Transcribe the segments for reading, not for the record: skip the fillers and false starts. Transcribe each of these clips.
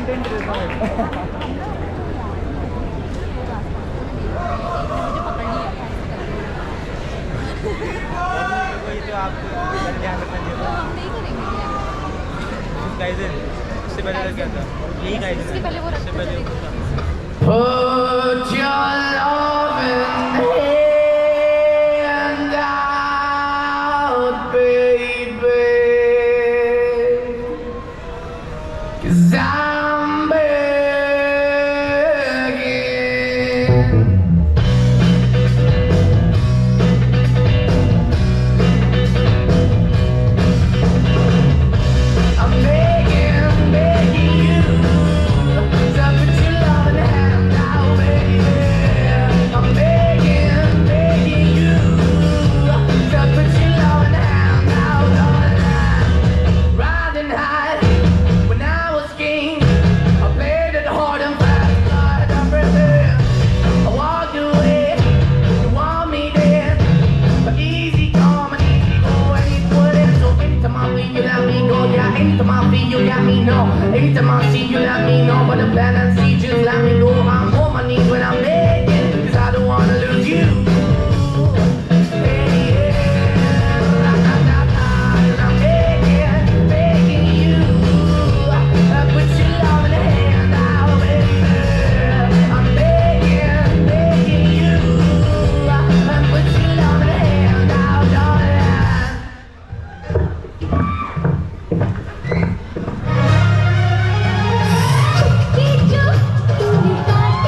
Content रहता है। ये तो आपको ध्यान रखना चाहिए। हम नहीं करेंगे काइज़न उससे पहले क्या था? यही काइज़न इसके पहले वो उससे पहले वो था। Put your loving hand out, baby, 'cause I'm begging. I'm begging, begging you to put your loving hand out, baby. I'm begging, begging you to put your loving hand out, darling. Riding high when I was king, I played it hard and fast, got everything. I walked away, you want me there, but easy come and easy go, and it wouldn't. So anytime I feel you let me go, yeah. Anytime I feel you let me know. Anytime I see you let me know. But the plan and see just let me go. I'm on my knees when I'm begging, 'cause I don't wanna lose you. Hey, yeah. And I'm begging, begging you, put your loving hand out, baby. I'm begging, begging you, put your loving hand out, darling. कि जो तूने काटा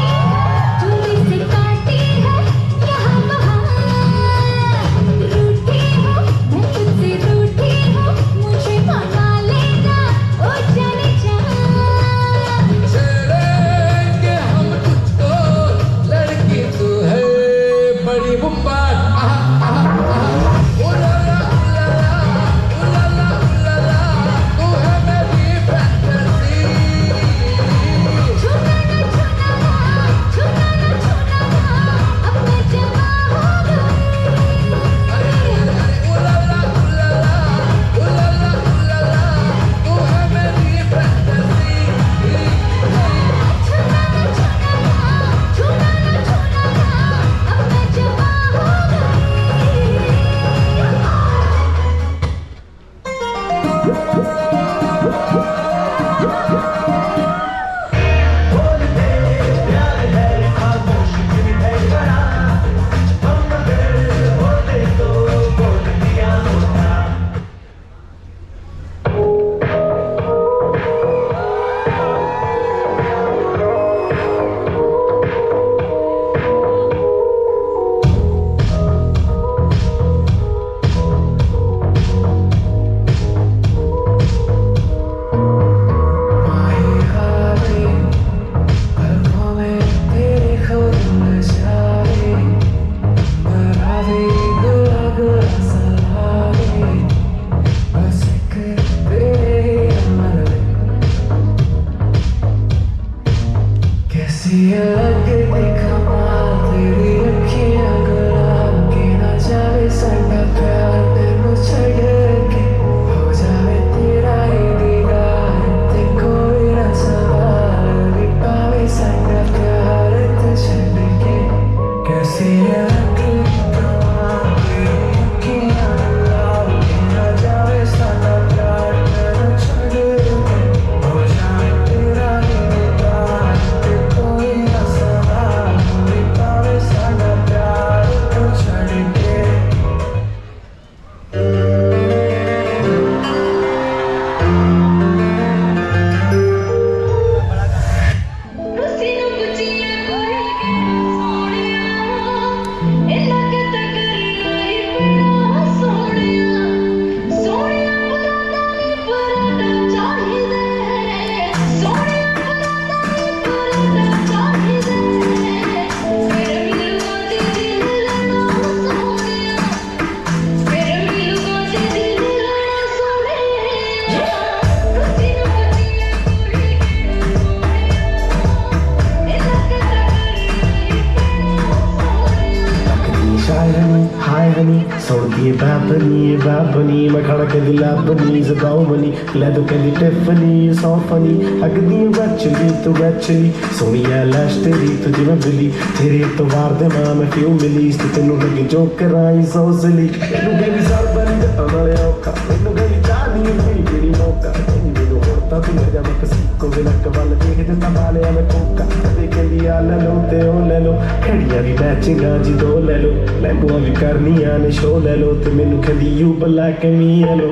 सुनदी बाबनी मैं खड़ा के दिला बनी जगाओ मनी ले दो कहदी टिफनी सो फनी अगदी बचली सोनिया लैश तेरी तुझे मैं बिली तेरे तो वार दे मां मैं क्यों मिली ते तेनू लगे जो कराई सोसली तेनू गई सर बंद अमले औखा तेनू गई जानी हुई तेरी मौका तेनू होता तू ले जा मैं किसी को भी लक वाल देख दे तबाले मैं कोका ते कहदी आ ले लो ते ओ ले लो खड़िया भी मैचिंगा जी दो ले लो लैम्बुआ भी करनिया ने शो ले लो ते मैनू कहदी यू ब्लैक मी येलो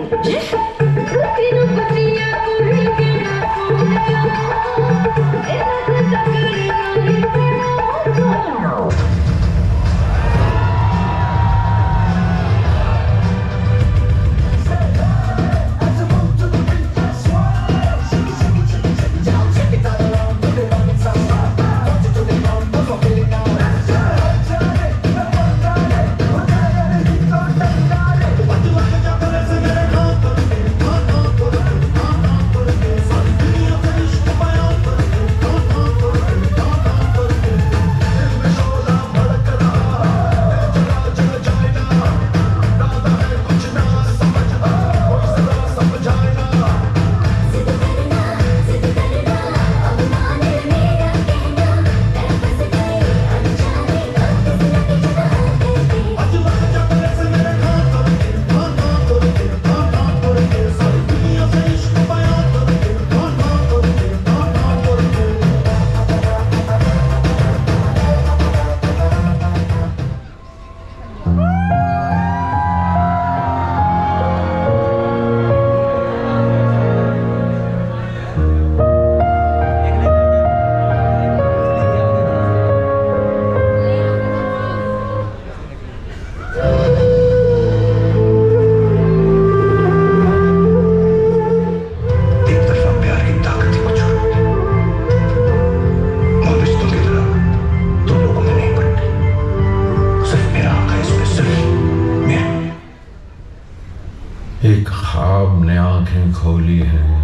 एक ख्वाब ने आंखें खोली हैं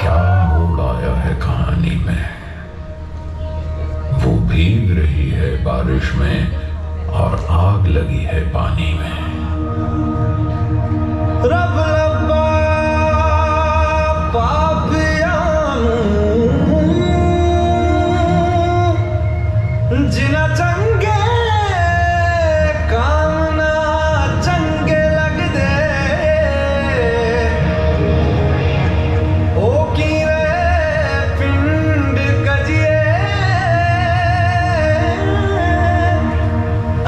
क्या उड़ाया है कहानी में वो भीग रही है बारिश में और आग लगी है पानी में रब रब्बा पापियां जिना चंगे कामना चंगे लग दे ओ की रे पिंड कजिए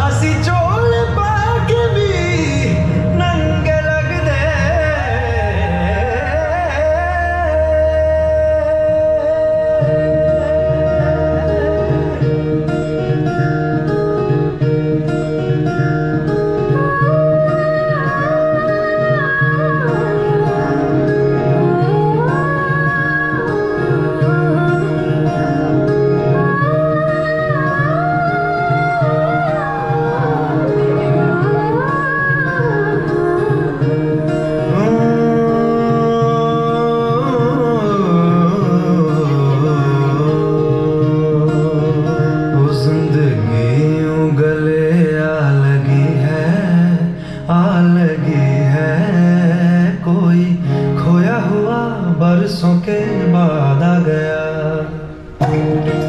असी चोल पाके भी नंगे लग दे कोई खोया हुआ बरसों के बाद आ गया